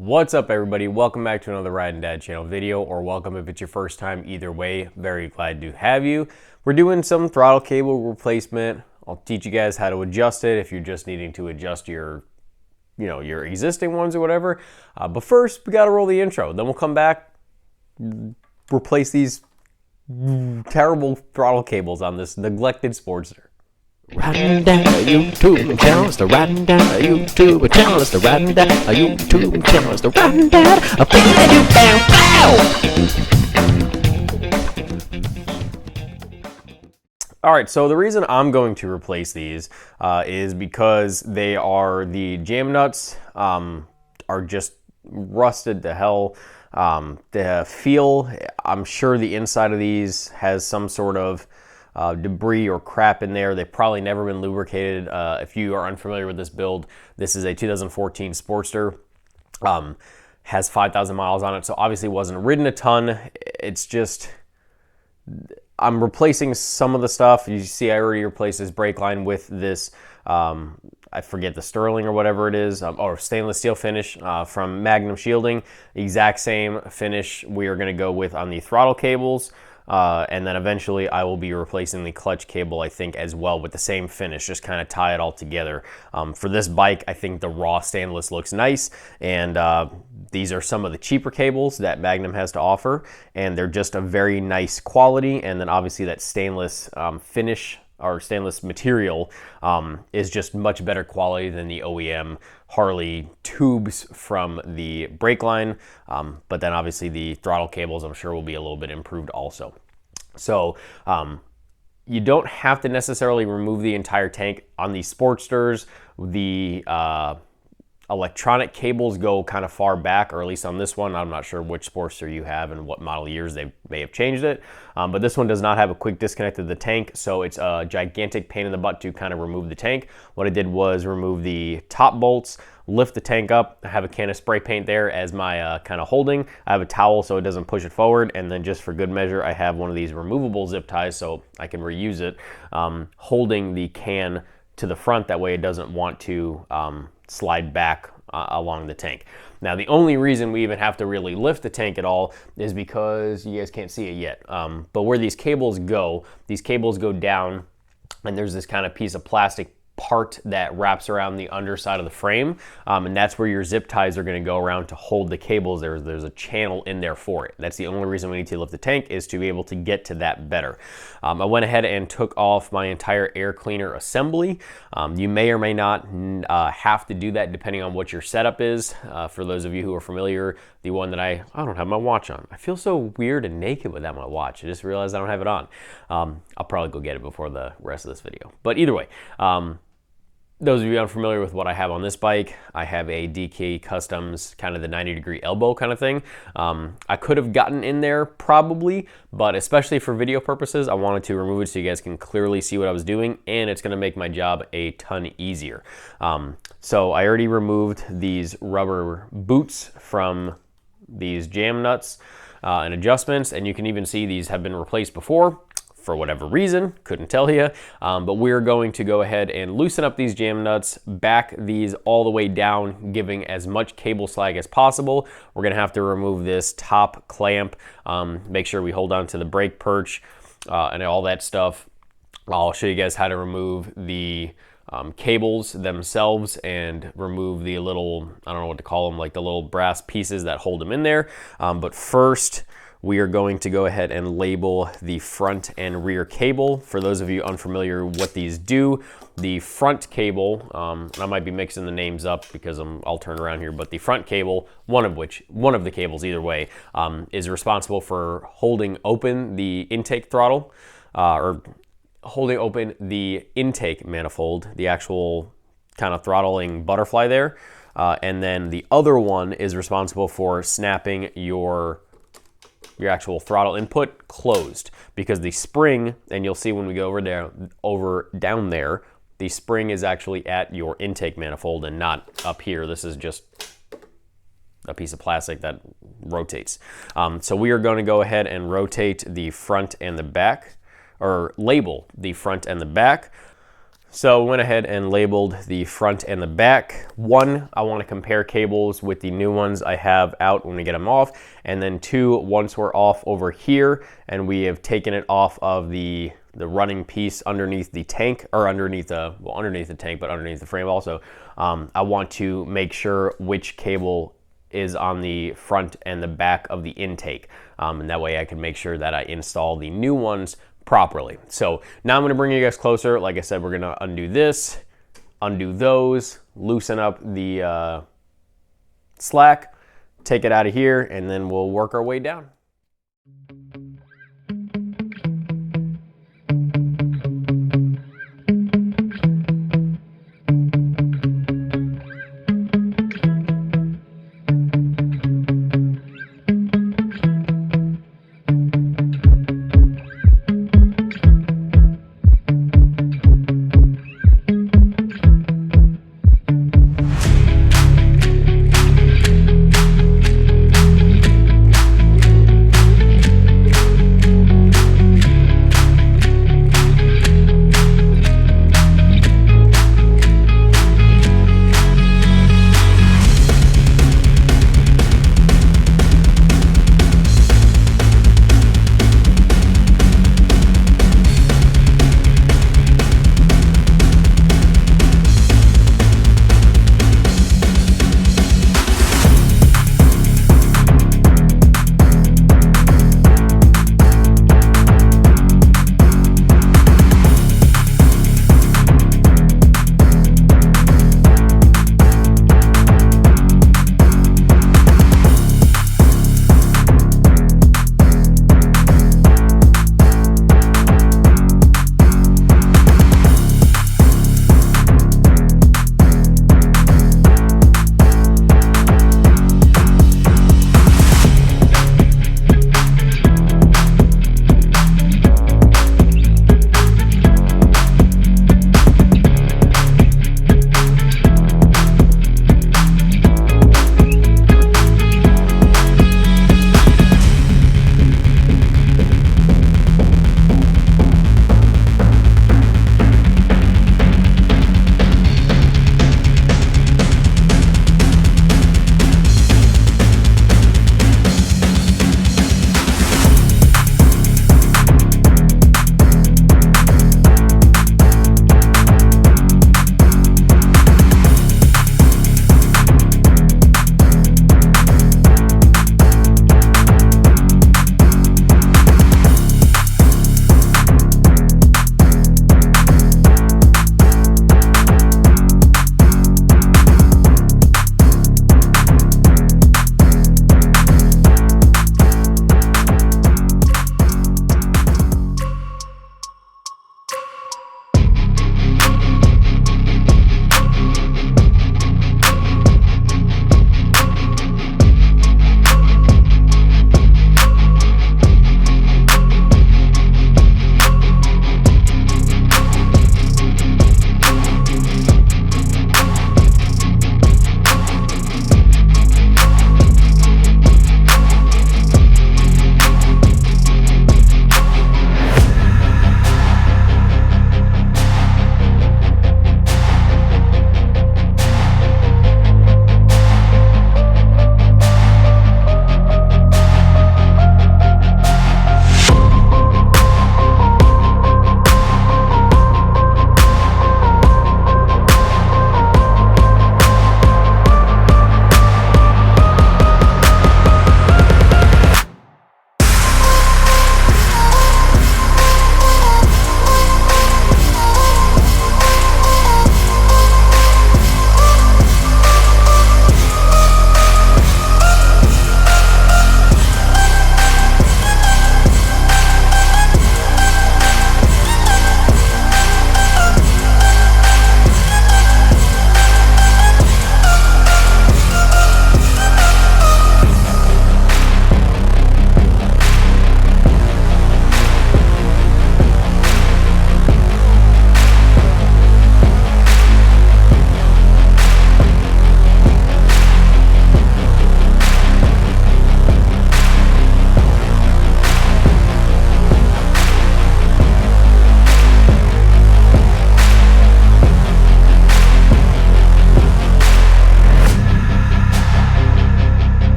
What's up, everybody? Welcome back to another Ride and Dad channel video, or welcome if it's your first time. Either way, very glad to have you. We're doing some throttle cable replacement. I'll teach you guys how to adjust it if you're just needing to adjust your your existing ones or whatever. But first, we gotta roll the intro. Then we'll come back, replace these terrible throttle cables on this neglected Sportster. Riding down a YouTube channel, it's the riding down a YouTube channel, it's the riding down a YouTube channel, it's the riding down a thing All right, so the reason I'm going to replace these is because the jam nuts are just rusted to hell. The feel, I'm sure the inside of these has some sort of debris or crap in there. They've probably never been lubricated. If you are unfamiliar with this build, this is a 2014 Sportster. Has 5,000 miles on it, so obviously wasn't ridden a ton. It's just, I'm replacing some of the stuff. You see I already replaced this brake line with this, I forget the sterling or whatever it is, or stainless steel finish from Magnum Shielding. Exact same finish we are going to go with on the throttle cables. And then eventually I will be replacing the clutch cable, I think, as well with the same finish, just kind of tie it all together. For this bike, I think the raw stainless looks nice, and these are some of the cheaper cables that Magnum has to offer, and they're just a very nice quality. And then obviously that stainless finish or stainless material is just much better quality than the OEM Harley tubes from the brake line. But then obviously the throttle cables, I'm sure, will be a little bit improved also. So you don't have to necessarily remove the entire tank on these Sportsters. The electronic cables go kind of far back, or at least on this one. I'm not sure which Sportster you have and what model years they may have changed it, but this one does not have a quick disconnect of the tank, so it's a gigantic pain in the butt to kind of remove the tank. What I did was remove the top bolts, lift the tank up. I have a can of spray paint there as my kind of holding. I have a towel so it doesn't push it forward, and then just for good measure, I have one of these removable zip ties so I can reuse it, holding the can to the front. That way it doesn't want to slide back along the tank. Now, the only reason we even have to really lift the tank at all is because you guys can't see it yet, but where these cables go down, and there's this kind of piece of plastic part that wraps around the underside of the frame, and that's where your zip ties are going to go around to hold the cables. There's a channel in there for it. That's the only reason we need to lift the tank, is to be able to get to that better. I went ahead and took off my entire air cleaner assembly. You may or may not have to do that depending on what your setup is. For those of you who are familiar, the one that I don't have my watch on. I feel so weird and naked without my watch. I just realized I don't have it on. I'll probably go get it before the rest of this video. But either way, those of you unfamiliar with what I have on this bike, I have a DK Customs, kind of the 90-degree elbow kind of thing. I could have gotten in there probably, but especially for video purposes, I wanted to remove it so you guys can clearly see what I was doing, and it's gonna make my job a ton easier. So I already removed these rubber boots from these jam nuts and adjustments, and you can even see these have been replaced before. For whatever reason, couldn't tell you, but we're going to go ahead and loosen up these jam nuts, back these all the way down, giving as much cable slag as possible. We're gonna have to remove this top clamp, make sure we hold on to the brake perch and all that stuff. I'll show you guys how to remove the cables themselves and remove the little, I don't know what to call them, like the little brass pieces that hold them in there. But first, we are going to go ahead and label the front and rear cable. For those of you unfamiliar what these do, the front cable, and I might be mixing the names up because I'll turn around here, but the front cable, one of the cables either way, is responsible for holding open the intake throttle, or holding open the intake manifold, the actual kind of throttling butterfly there. And then the other one is responsible for snapping your actual throttle input closed, because the spring, and you'll see when we go down there, the spring is actually at your intake manifold and not up here. This is just a piece of plastic that rotates. So we are going to go ahead and rotate the front and the back, or label the front and the back. So we went ahead and labeled the front and the back. One, I want to compare cables with the new ones I have out when we get them off. And then two, once we're off over here and we have taken it off of the running piece underneath the tank, or underneath the tank, but underneath the frame also, I want to make sure which cable is on the front and the back of the intake. And that way I can make sure that I install the new ones properly. So now I'm going to bring you guys closer. Like I said, we're going to undo this, undo those, loosen up the slack, take it out of here, and then we'll work our way down.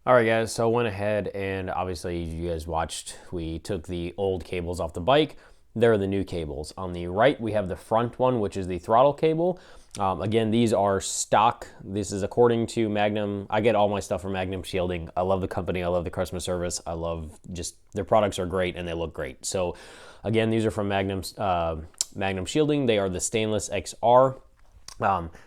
All right, guys, so I went ahead and obviously you guys watched, we took the old cables off the bike. There are the new cables. On the right, we have the front one, which is the throttle cable. Again, these are stock. This is according to Magnum. I get all my stuff from Magnum Shielding. I love the company. I love the customer service. I love just their products are great and they look great. So again, these are from Magnum Shielding. They are the stainless XR.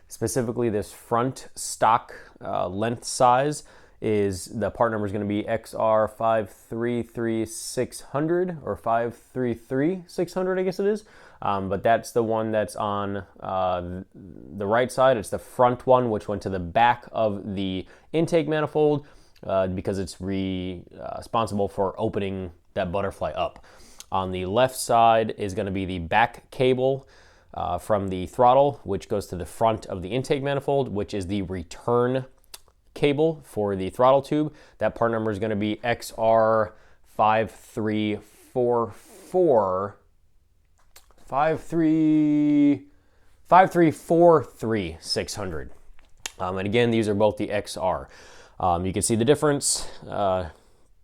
Specifically, this front stock length size is the part number is going to be XR533600 or 533600, I guess it is. But that's the one that's on the right side. It's the front one, which went to the back of the intake manifold because it's responsible for opening that butterfly up. On the left side is going to be the back cable from the throttle, which goes to the front of the intake manifold, which is the return cable for the throttle tube. That part number is going to be XR5343600. And again, these are both the XR. You can see the difference.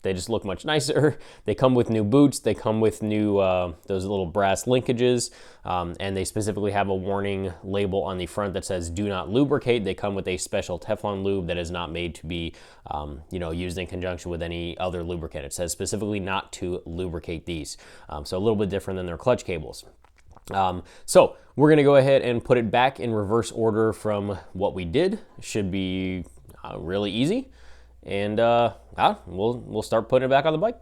They just look much nicer. They come with new boots. They come with new, those little brass linkages. And they specifically have a warning label on the front that says, do not lubricate. They come with a special Teflon lube that is not made to be, used in conjunction with any other lubricant. It says specifically not to lubricate these. So a little bit different than their clutch cables. So we're gonna go ahead and put it back in reverse order from what we did. Should be really easy. And we'll start putting it back on the bike.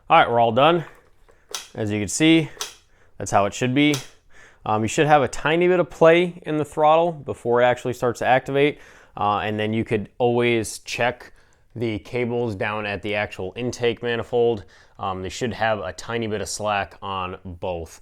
All right, we're all done. As you can see, that's how it should be. You should have a tiny bit of play in the throttle before it actually starts to activate. And then you could always check the cables down at the actual intake manifold. They should have a tiny bit of slack on both.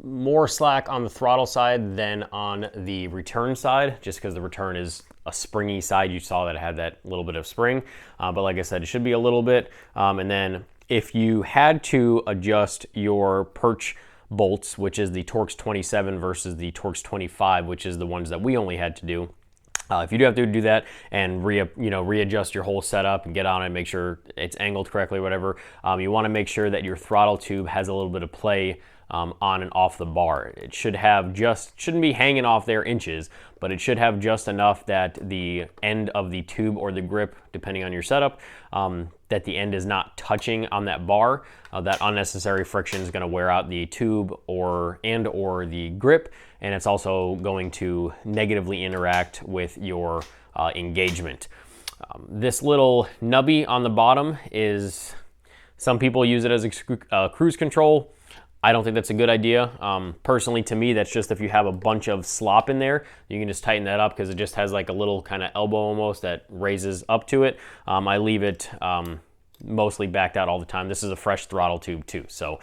More slack on the throttle side than on the return side, just because the return is a springy side. You saw that it had that little bit of spring. But like I said, it should be a little bit. And then if you had to adjust your perch bolts, which is the Torx 27 versus the Torx 25, which is the ones that we only had to do. If you do have to do that and readjust your whole setup and get on it, make sure it's angled correctly, whatever, you want to make sure that your throttle tube has a little bit of play on and off the bar. It should have shouldn't be hanging off there inches, but it should have just enough that the end of the tube or the grip, depending on your setup, that the end is not touching on that bar. That unnecessary friction is going to wear out the tube or the grip, and it's also going to negatively interact with your engagement. This little nubby on the bottom is, some people use it as a cruise control. I don't think that's a good idea. Personally, to me, that's just if you have a bunch of slop in there, you can just tighten that up because it just has like a little kind of elbow almost that raises up to it. I leave it mostly backed out all the time. This is a fresh throttle tube too. So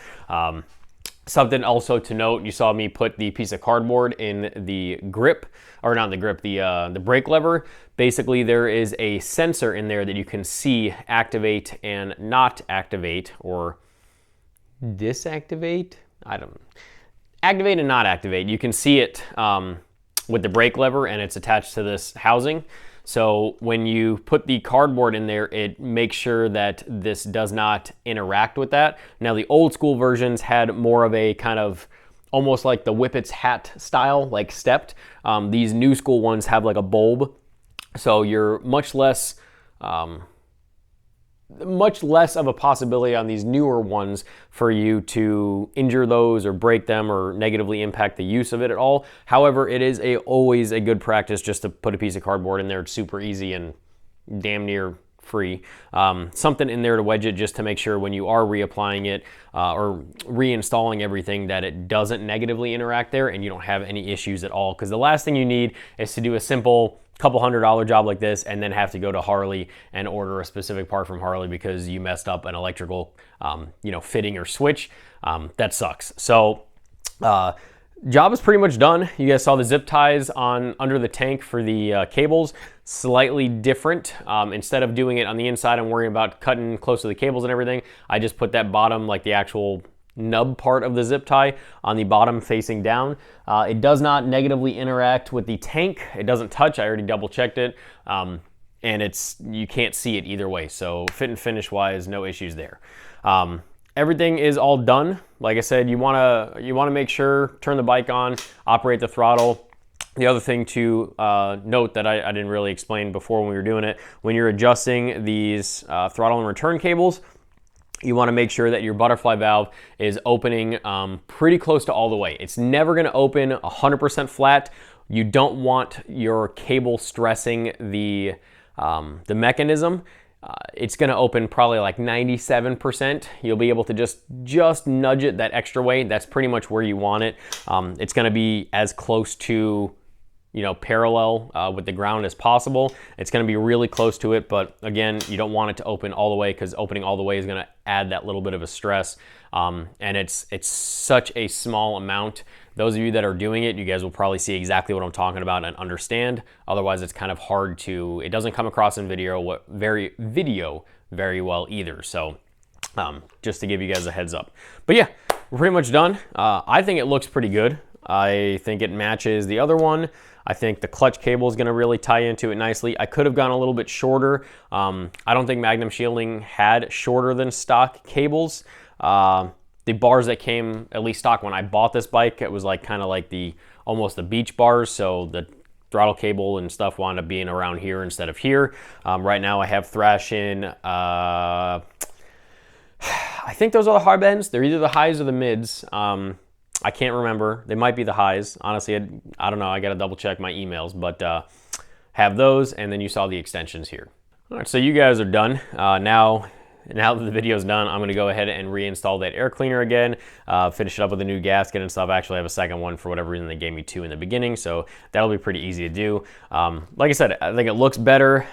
something also to note, you saw me put the piece of cardboard in the grip, or not the grip, the brake lever. Basically, there is a sensor in there that you can see activate and not activate, or disactivate. Activate and not activate. You can see it with the brake lever, and it's attached to this housing. So when you put the cardboard in there, it makes sure that this does not interact with that. Now, the old school versions had more of a kind of almost like the Whippets hat style, like stepped. These new school ones have like a bulb, so you're much less of a possibility on these newer ones for you to injure those or break them or negatively impact the use of it at all. However, it is always a good practice just to put a piece of cardboard in there. It's super easy and damn near free. Something in there to wedge it just to make sure when you are reapplying it or reinstalling everything that it doesn't negatively interact there and you don't have any issues at all. Because the last thing you need is to do a simple couple $100 job like this and then have to go to Harley and order a specific part from Harley because you messed up an electrical fitting or switch. That sucks. So job is pretty much done. You guys saw the zip ties on under the tank for the cables, slightly different. Instead of doing it on the inside and worrying about cutting close to the cables and everything, I just put that bottom, like the actual nub part of the zip tie, on the bottom facing down. It does not negatively interact with the tank. It doesn't touch. I already double checked it. And you can't see it either way. So fit and finish wise, no issues there. Everything is all done. Like I said, you wanna make sure, turn the bike on, operate the throttle. The other thing to note that I didn't really explain before when we were doing it, when you're adjusting these throttle and return cables, you want to make sure that your butterfly valve is opening pretty close to all the way. It's never going to open 100% flat. You don't want your cable stressing the mechanism. It's going to open probably like 97%. You'll be able to just nudge it that extra way. That's pretty much where you want it. It's going to be as close to parallel with the ground as possible. It's going to be really close to it, but again, you don't want it to open all the way because opening all the way is going to add that little bit of a stress. And it's such a small amount. Those of you that are doing it, you guys will probably see exactly what I'm talking about and understand. Otherwise, it's kind of hard to, it doesn't come across in video very well either. So just to give you guys a heads up. But yeah, we're pretty much done. I think it looks pretty good. I think it matches the other one. I think the clutch cable is going to really tie into it nicely. I could have gone a little bit shorter. I don't think Magnum Shielding had shorter than stock cables. The bars that came, at least stock when I bought this bike, it was like kind of like almost the beach bars. So the throttle cable and stuff wound up being around here instead of here. Right now I have Thrashin. I think those are the hard bends. They're either the highs or the mids. I can't remember. They might be the highs. Honestly, I don't know. I got to double check my emails, but have those, and then you saw the extensions here. All right, so you guys are done. Now now that the video's done, I'm gonna go ahead and reinstall that air cleaner again, finish it up with a new gasket and stuff. I actually have a second one for whatever reason. They gave me 2 in the beginning, so that'll be pretty easy to do. Like I said, I think it looks better.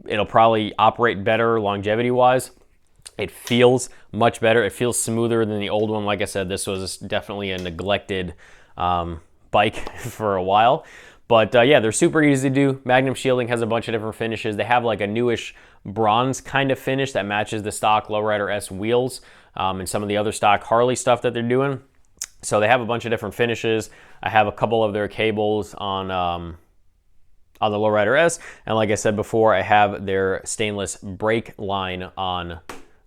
It'll probably operate better longevity-wise. It feels much better. It feels smoother than the old one. Like I said, this was definitely a neglected bike for a while. But yeah, they're super easy to do. Magnum shielding has a bunch of different finishes. They have like a newish bronze kind of finish that matches the stock Lowrider S wheels and some of the other stock Harley stuff that they're doing. So they have a bunch of different finishes. I have a couple of their cables on the Lowrider S. And like I said before, I have their stainless brake line on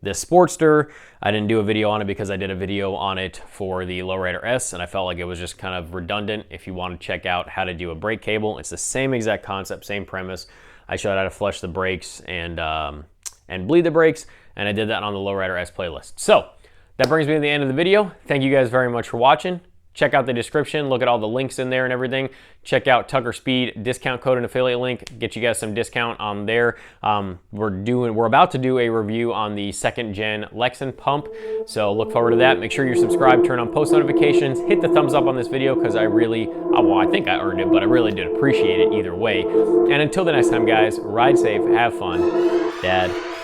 this Sportster. I didn't do a video on it because I did a video on it for the Lowrider S, and I felt like it was just kind of redundant. If you want to check out how to do a brake cable, it's the same exact concept, same premise. I showed how to flush the brakes and bleed the brakes, and I did that on the Lowrider S playlist. So that brings me to the end of the video. Thank you guys very much for watching. Check out the description, look at all the links in there and everything. Check out Tucker Speed discount code and affiliate link, get you guys some discount on there. We're about to do a review on the 2nd gen Lexan pump, so look forward to that. Make sure you're subscribed, turn on post notifications, hit the thumbs up on this video because I think I earned it, but I really did appreciate it either way. And until the next time, guys, ride safe, have fun. Dad.